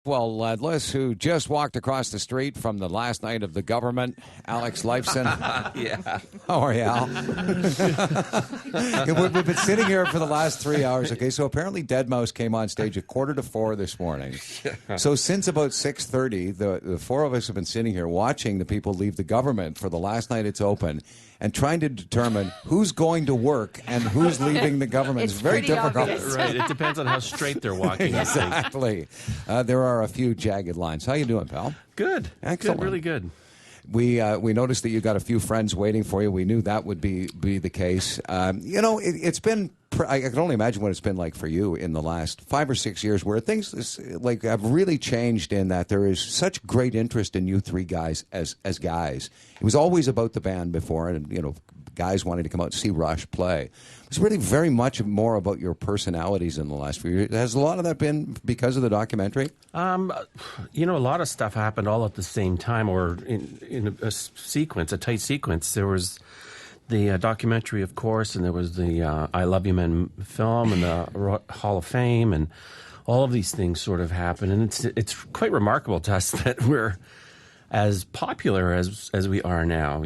Well, Liz, who just walked across the street from the last night of the government, Alex Lifeson. Yeah. How are you, Al? We've been sitting here for the last 3 hours. Okay, so apparently Deadmau5 came on stage at 3:45 this morning. So since about 6:30, the four of us have been sitting here watching the people leave the government for the last night it's open and trying to determine who's going to work and who's leaving the government. It's very difficult. Obvious. Right. It depends on how straight they're walking. Exactly. There are a few jagged lines. How you doing, pal? Good. Excellent. Good, really good. We noticed that you got a few friends waiting for you. We knew that would be the case. It's been. I can only imagine what it's been like for you in the last 5 or 6 years, where things have really changed. In that there is such great interest in you three guys as guys. It was always about the band before, and guys wanting to come out and see Rush play. It's really very much more about your personalities in the last few years. Has a lot of that been because of the documentary? A lot of stuff happened all at the same time, or in a sequence, a tight sequence. There was the documentary, of course, and there was the I Love You Men film and the Hall of Fame, and all of these things sort of happened. And it's quite remarkable to us that we're as popular as we are now.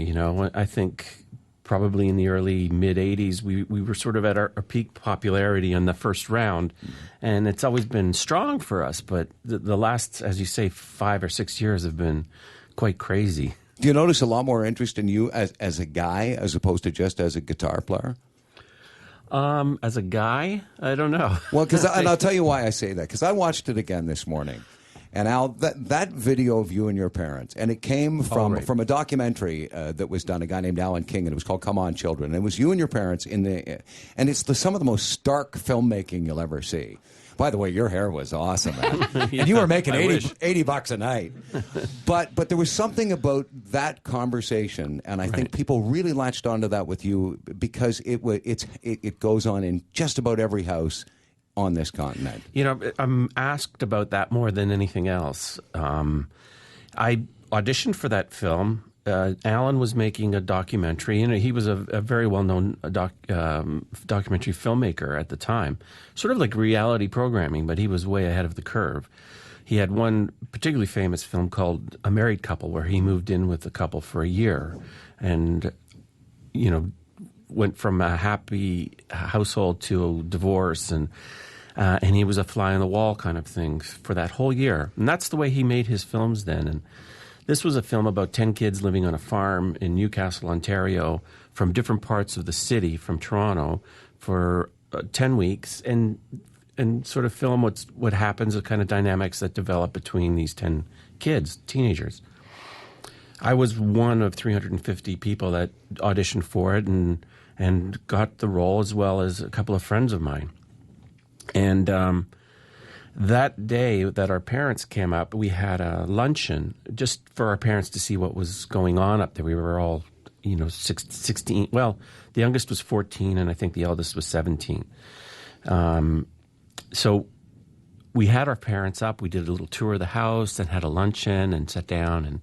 I think probably in the early mid-'80s, we were sort of at our peak popularity in the first round, and it's always been strong for us. But the last, as you say, 5 or 6 years have been quite crazy. Do you notice a lot more interest in you as a guy as opposed to just as a guitar player? As a guy, I don't know. Well, and I'll tell you why I say that, because I watched it again this morning. And Al, that video of you and your parents, and it came from a documentary that was done, a guy named Alan King, and it was called "Come On, Children." And it was you and your parents and it's some of the most stark filmmaking you'll ever see. By the way, your hair was awesome, man. Yeah, and you were making $80 a night. But there was something about that conversation, and I think people really latched onto that with you because it goes on in just about every house on this continent. I'm asked about that more than anything else. I auditioned for that film. Alan was making a documentary, and he was a very well-known documentary filmmaker at the time, sort of like reality programming, but he was way ahead of the curve. He had one particularly famous film called A Married Couple, where he moved in with the couple for a year and, went from a happy household to a divorce, and he was a fly on the wall kind of thing for that whole year. And that's the way he made his films then. And this was a film about 10 kids living on a farm in Newcastle, Ontario, from different parts of the city, from Toronto, for 10 weeks, and sort of film what happens, the kind of dynamics that develop between these 10 kids, teenagers. I was one of 350 people that auditioned for it and got the role, as well as a couple of friends of mine. And that day that our parents came up, we had a luncheon just for our parents to see what was going on up there. We were all, 16. Well, the youngest was 14, and I think the eldest was 17. So we had our parents up. We did a little tour of the house and had a luncheon and sat down.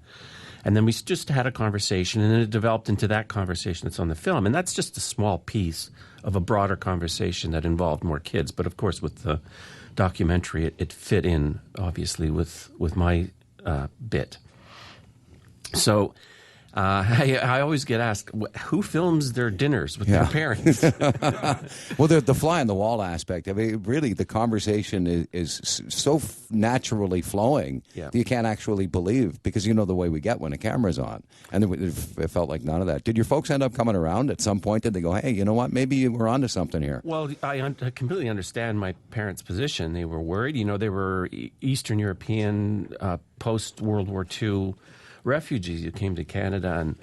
And then we just had a conversation, and then it developed into that conversation that's on the film. And that's just a small piece of a broader conversation that involved more kids. But, of course, with the documentary, it fit in, obviously, with my bit. So I always get asked, who films their dinners with their parents? Well, the fly on the wall aspect. I mean, really, the conversation is so naturally flowing that you can't actually believe, because you know the way we get when a camera's on. And it felt like none of that. Did your folks end up coming around at some point? Did they go, hey, you know what, maybe we're onto something here? Well, I completely understand my parents' position. They were worried. They were Eastern European, post-World War II refugees who came to Canada, and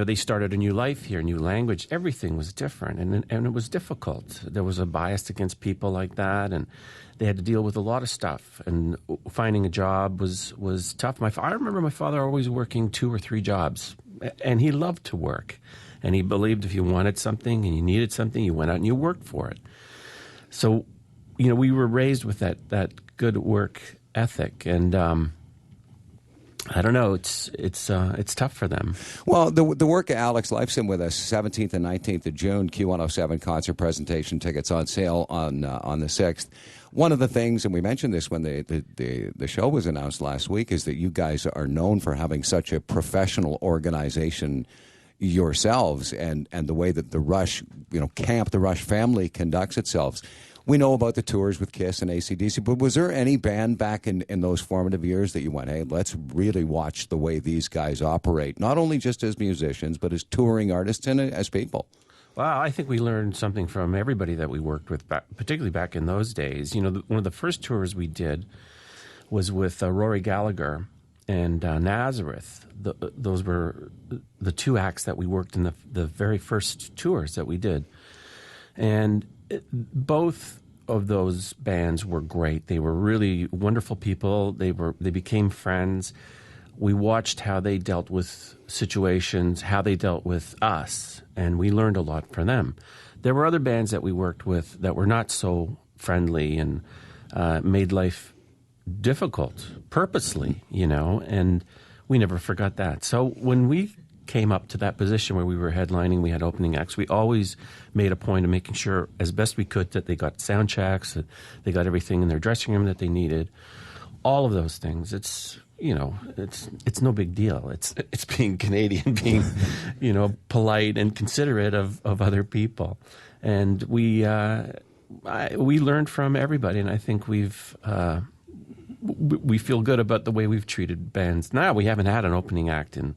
they started a new life here, new language. Everything was different, and it was difficult. There was a bias against people like that, and they had to deal with a lot of stuff. And finding a job was tough. I remember my father always working 2 or 3 jobs, and he loved to work. And he believed if you wanted something and you needed something, you went out and you worked for it. So, we were raised with that good work ethic, and I don't know. It's tough for them. Well, the work of Alex Lifeson with us, 17th and 19th of June, Q107 concert presentation tickets on sale on the 6th. One of the things, and we mentioned this when the show was announced last week, is that you guys are known for having such a professional organization yourselves, and the way that the Rush, camp, the Rush family conducts itself. We know about the tours with Kiss and AC/DC, but was there any band back in those formative years that you went, hey, let's really watch the way these guys operate, not only just as musicians, but as touring artists and as people? Well, I think we learned something from everybody that we worked with, particularly back in those days. One of the first tours we did was with Rory Gallagher and Nazareth. Those were the two acts that we worked in the very first tours that we did. And both of those bands were great. They were really wonderful people. They became friends. We watched how they dealt with situations, how they dealt with us, and we learned a lot from them. There were other bands that we worked with that were not so friendly and made life difficult purposely, and we never forgot that. So when we came up to that position where we were headlining, we had opening acts, we always made a point of making sure as best we could that they got sound checks, that they got everything in their dressing room that they needed, all of those things. It's no big deal. It's being Canadian, being polite and considerate of other people, and we learned from everybody, and I think we feel good about the way we've treated bands. Now we haven't had an opening act in,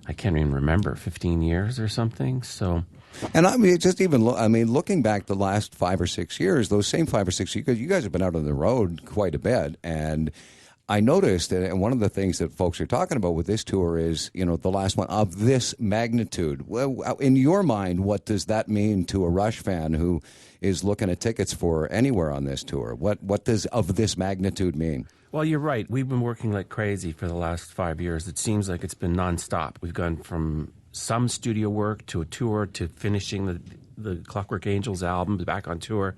I can't even remember, 15 years or something. So, and looking back the last 5 or 6 years, those same 5 or 6 years, you guys have been out on the road quite a bit, and I noticed, and one of the things that folks are talking about with this tour is, the last one of this magnitude. Well, in your mind, what does that mean to a Rush fan who is looking at tickets for anywhere on this tour? What does of this magnitude mean? Well, you're right. We've been working like crazy for the last 5 years. It seems like it's been nonstop. We've gone from some studio work to a tour to finishing the Clockwork Angels album, back on tour.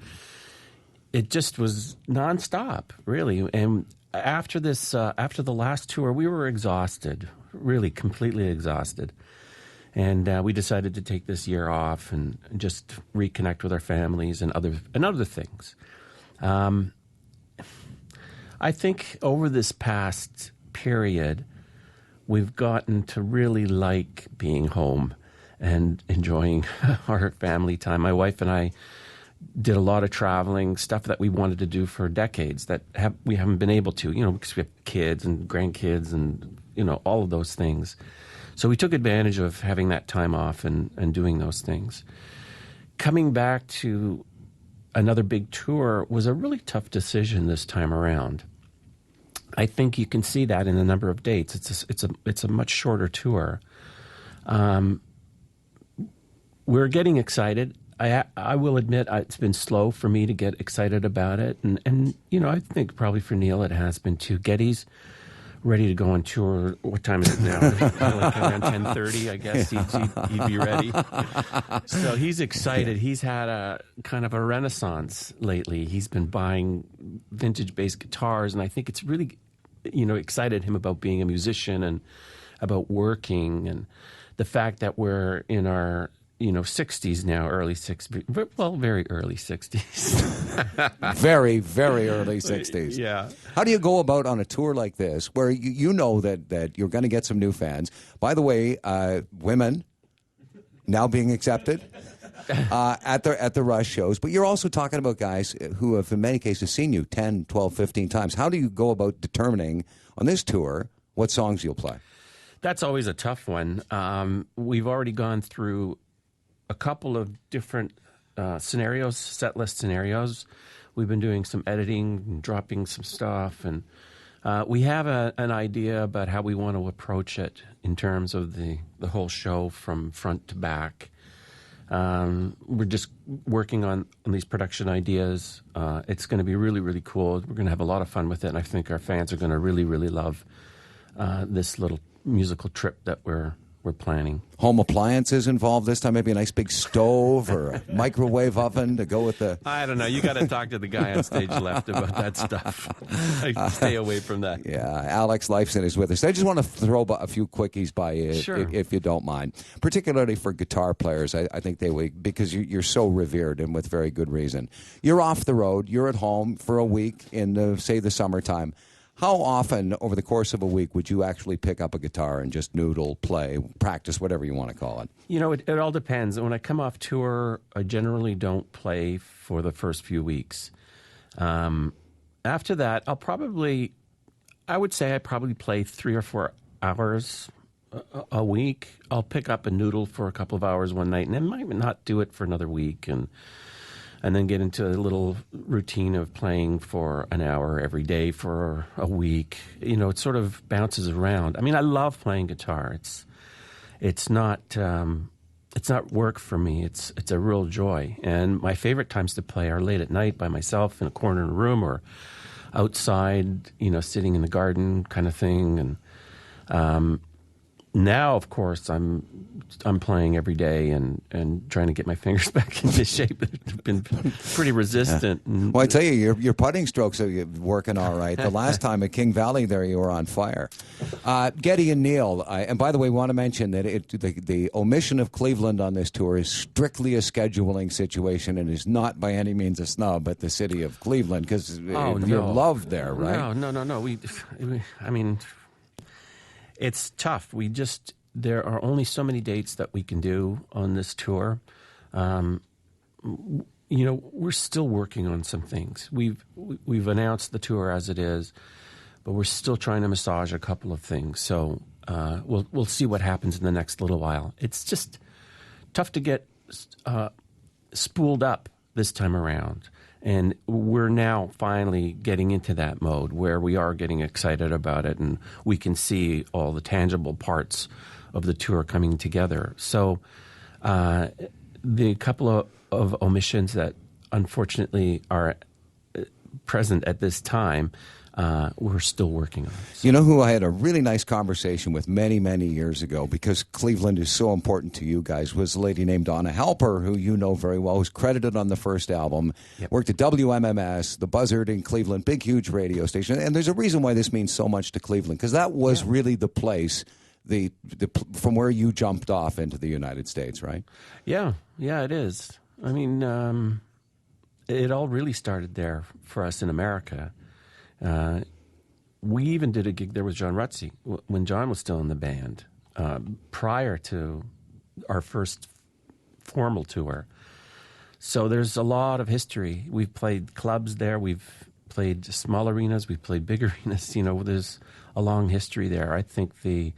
It just was nonstop, really. And after the last tour, we were exhausted, really completely exhausted. And we decided to take this year off and just reconnect with our families and other things. I think over this past period, we've gotten to really like being home and enjoying our family time. My wife and I did a lot of traveling, stuff that we wanted to do for decades that we haven't been able to, because we have kids and grandkids and, all of those things. So we took advantage of having that time off and doing those things. Coming back to another big tour was a really tough decision this time around. I think you can see that in the number of dates. It's a much shorter tour. We're getting excited. I will admit it's been slow for me to get excited about it, and I think probably for Neil it has been too. Getty's ready to go on tour. What time is it now? Like around 10:30, I guess. He'd be ready. So he's excited. He's had a kind of a renaissance lately. He's been buying vintage bass guitars, and I think it's really, excited him about being a musician and about working, and the fact that we're in our 60s now, early 60s, well, very early 60s. Very, very early 60s. Yeah. How do you go about on a tour like this where you know that you're going to get some new fans? By the way, women now being accepted at the Rush shows, but you're also talking about guys who have in many cases seen you 10, 12, 15 times. How do you go about determining on this tour what songs you'll play? That's always a tough one. We've already gone through a couple of different scenarios, set list scenarios. We've been doing some editing and dropping some stuff, and we have an idea about how we want to approach it in terms of the whole show from front to back. We're just working on these production ideas. It's going to be really, really cool. We're going to have a lot of fun with it, and I think our fans are going to really, really love this little musical trip that we're we're planning. Home appliances involved this time? Maybe a nice big stove or a microwave oven to go with the... I don't know. You got to talk to the guy on stage left about that stuff. I stay away from that. Yeah, Alex Lifeson is with us. I just want to throw a few quickies by you, Sure. if you don't mind. Particularly for guitar players, I think they would, because you're so revered and with very good reason. You're off the road. You're at home for a week in, say, the summertime. How often over the course of a week would you actually pick up a guitar and just noodle, play, practice, whatever you want to call it? You know, it all depends. When I come off tour, I generally don't play for the first few weeks. After that, I would say I probably play 3 or 4 hours a week. I'll pick up a noodle for a couple of hours one night, and then might not do it for another week, and then get into a little routine of playing for an hour every day for a week. You know, it sort of bounces around. I mean, I love playing guitar. It's not work for me. It's a real joy. And my favorite times to play are late at night by myself in a corner in a room or outside, you know, sitting in the garden kind of thing. And now, of course, I'm playing every day and trying to get my fingers back into shape. They've been pretty resistant. Yeah. Well, I tell you, your putting strokes are working all right. The last time at King Valley there, you were on fire. Geddy and Neil, and by the way, we want to mention that the omission of Cleveland on this tour is strictly a scheduling situation and is not by any means a snub at the city of Cleveland, because you're loved there, right? No. I mean... It's tough. There are only so many dates that we can do on this tour. You know, we're still working on some things. We've announced the tour as it is, but we're still trying to massage a couple of things. So we'll see what happens in the next little while. It's just tough to get spooled up this time around. And we're now finally getting into that mode where we are getting excited about it, and we can see all the tangible parts of the tour coming together. So the couple of omissions that unfortunately are present at this time, we're still working on. So. You know who I had a really nice conversation with many, many years ago, because Cleveland is so important to you guys, was a lady named Donna Halper, who you know very well, who's credited on the first album, worked at WMMS, the Buzzard in Cleveland, big, huge radio station. And there's a reason why this means so much to Cleveland, because that was really the place from where you jumped off into the United States, right? Yeah, it is. I mean, it all really started there for us in America. We even did a gig there with John Rutsey when John was still in the band, prior to our first formal tour. So there's a lot of history. We've played clubs there. We've played small arenas. We've played big arenas. You know, there's a long history there. I think the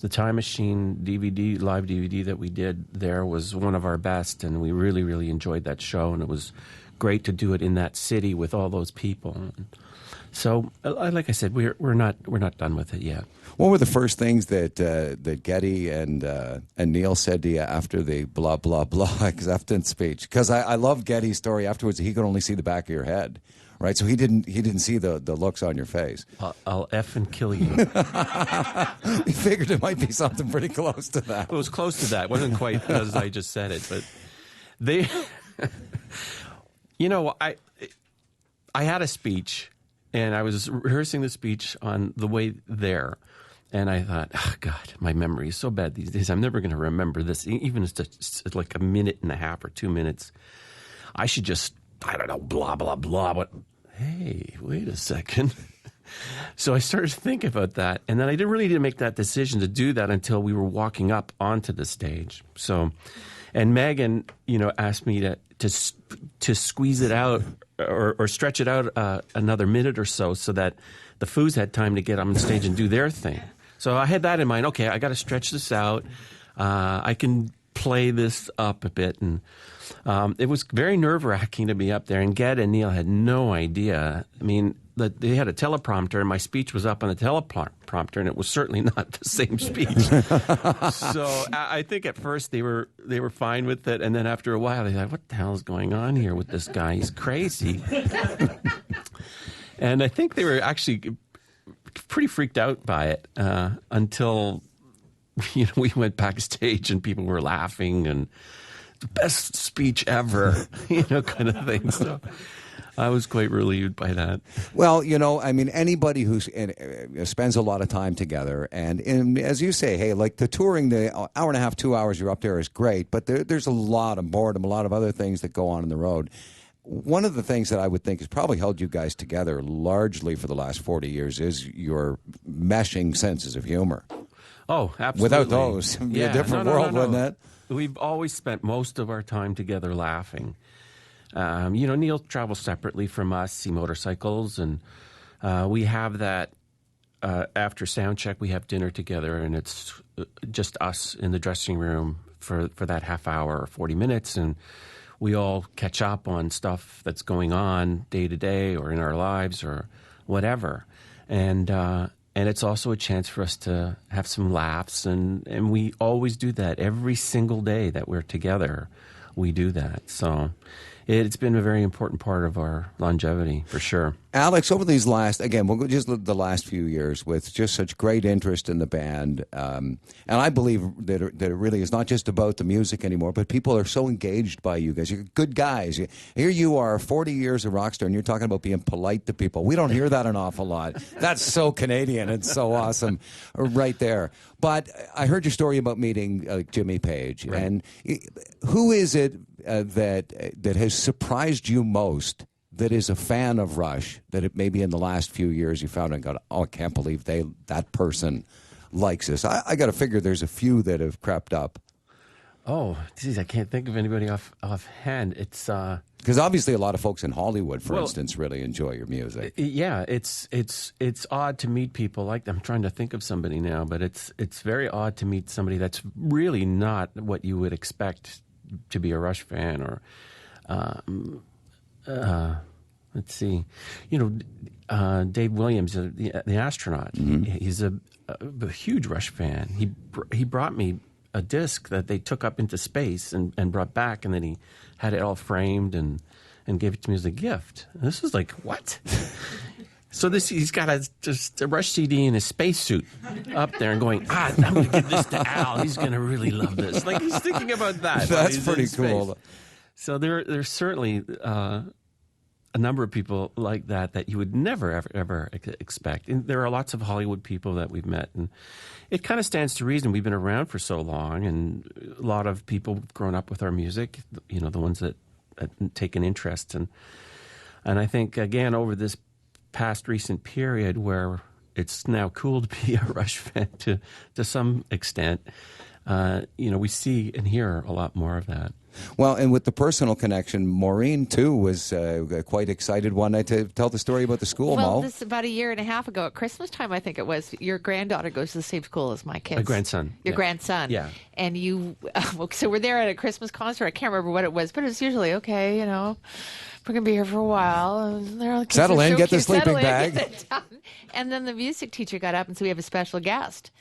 Time Machine live DVD that we did there was one of our best, and we really, really enjoyed that show, and it was great to do it in that city with all those people. So, like I said, we're not done with it yet. What were the first things that Geddy and Neil said to you after the blah blah blah acceptance speech? Because I love Geddy's story afterwards. He could only see the back of your head, right? So he didn't see the looks on your face. I'll F and kill you. He figured it might be something pretty close to that. It was close to that. It wasn't quite as I just said it, but they, you know, I had a speech. And I was rehearsing the speech on the way there, and I thought, oh, God, my memory is so bad these days. I'm never going to remember this, even if it's like a minute and a half or 2 minutes. I should just, I don't know, blah, blah, blah. But hey, wait a second. So I started to think about that, and then I didn't really make that decision to do that until we were walking up onto the stage. So, and Megan, you know, asked me to squeeze it out or stretch it out another minute or so that the Foos had time to get on stage and do their thing. So I had that in mind. Okay, I got to stretch this out. I can play this up a bit. And it was very nerve-wracking to be up there. And Ged and Neil had no idea. I mean, they had a teleprompter, and my speech was up on the teleprompter, and it was certainly not the same speech. So I think at first they were fine with it, and then after a while they thought, "What the hell is going on here with this guy? He's crazy." And I think they were actually pretty freaked out by it until we went backstage and people were laughing and the best speech ever, kind of thing. So I was quite relieved by that. Well, I mean, anybody who spends a lot of time together, and as you say, hey, like the touring, the hour and a half, 2 hours you're up there is great, but there's a lot of boredom, a lot of other things that go on the road. One of the things that I would think has probably held you guys together largely for the last 40 years is your meshing senses of humor. Oh, absolutely. Without those, it'd be a different world, wouldn't it? We've always spent most of our time together laughing. Neil travels separately from us, see motorcycles, and we have that after sound check, we have dinner together, and it's just us in the dressing room for that half hour or 40 minutes, and we all catch up on stuff that's going on day to day or in our lives or whatever. And it's also a chance for us to have some laughs, and we always do that every single day that we're together. We do that. So it's been a very important part of our longevity, for sure. Alex, over these we'll go just the last few years with just such great interest in the band, and I believe that it really is not just about the music anymore, but people are so engaged by you guys. You're good guys. Here you are, 40 years a rock star, and you're talking about being polite to people. We don't hear that an awful lot. That's so Canadian. It's so awesome right there. But I heard your story about meeting Jimmy Page, right. And who is it that has surprised you most, that is a fan of Rush, that it maybe in the last few years you found and got, I can't believe that person likes this. I got to figure there's a few that have crept up. Oh, geez, I can't think of anybody offhand. It's because obviously a lot of folks in Hollywood, for instance, really enjoy your music. Yeah, it's odd to meet people like that. I'm trying to think of somebody now, but it's very odd to meet somebody that's really not what you would expect to be a Rush fan. Or let's see, Dave Williams, the astronaut. Mm-hmm. He's a huge Rush fan. He brought me a disc that they took up into space and brought back, and then he had it all framed and gave it to me as a gift. And this was like, what? So he's got a Rush CD in his spacesuit up there and going, I'm going to give this to Al. He's going to really love this. Like, he's thinking about that. That's pretty cool. So there's certainly a number of people like that you would never, ever expect. And there are lots of Hollywood people that we've met. And it kind of stands to reason. We've been around for so long, and a lot of people have grown up with our music, the ones that take an interest. And I think, again, over this past recent period where it's now cool to be a Rush fan to some extent, we see and hear a lot more of that. Well, and with the personal connection, Maureen, too, was quite excited one night to tell the story about the school, Well, Mo. this about a year and a half ago at Christmas time, I think it was, your granddaughter goes to the same school as my kids. My grandson. Your grandson. Yeah. And you, so we're there at a Christmas concert. I can't remember what it was, but it's usually, okay, we're going to be here for a while. And they're like, settle in, so get the cute. sleeping Settle in, bag. get it done. And then the music teacher got up and said, we have a special guest.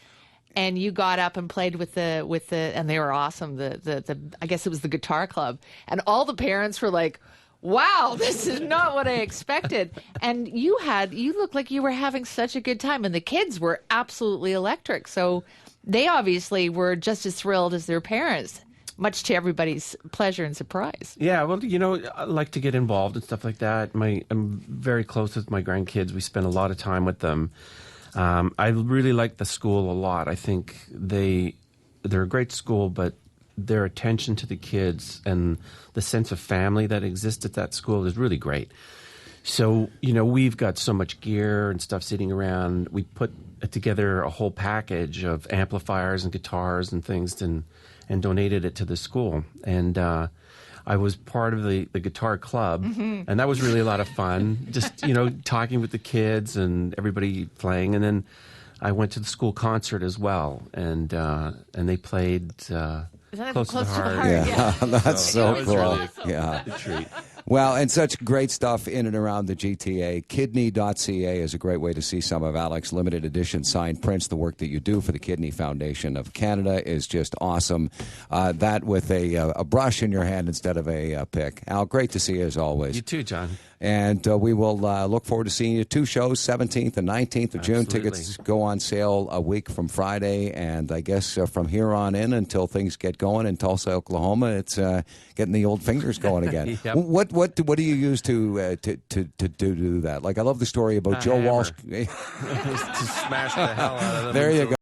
And you got up and played with the, and they were awesome. The I guess it was the guitar club, and all the parents were like, "Wow, this is not what I expected." And you looked like you were having such a good time, and the kids were absolutely electric. So they obviously were just as thrilled as their parents, much to everybody's pleasure and surprise. Yeah, well, I like to get involved and stuff like that. I'm very close with my grandkids. We spend a lot of time with them. I really like the school a lot. I think they're a great school, but their attention to the kids and the sense of family that exists at that school is really great. So, we've got so much gear and stuff sitting around. We put together a whole package of amplifiers and guitars and things and donated it to the school. And I was part of the guitar club, and that was really a lot of fun. Just, talking with the kids and everybody playing. And then I went to the school concert as well, and they played Close to the Heart. Yeah, that's so that was cool. Really yeah. a treat. Well, and such great stuff in and around the GTA. Kidney.ca is a great way to see some of Alex's limited edition signed prints. The work that you do for the Kidney Foundation of Canada is just awesome. That with a brush in your hand instead of a pick. Al, great to see you as always. You too, John. And we will look forward to seeing you. 2 shows, 17th and 19th of June. Absolutely. Tickets go on sale a week from Friday. And I guess from here on in until things get going in Tulsa, Oklahoma, it's getting the old fingers going again. Yep. What do you use to do that? Like, I love the story about Joe hammer. Walsh. To smash the hell out of them. There you go.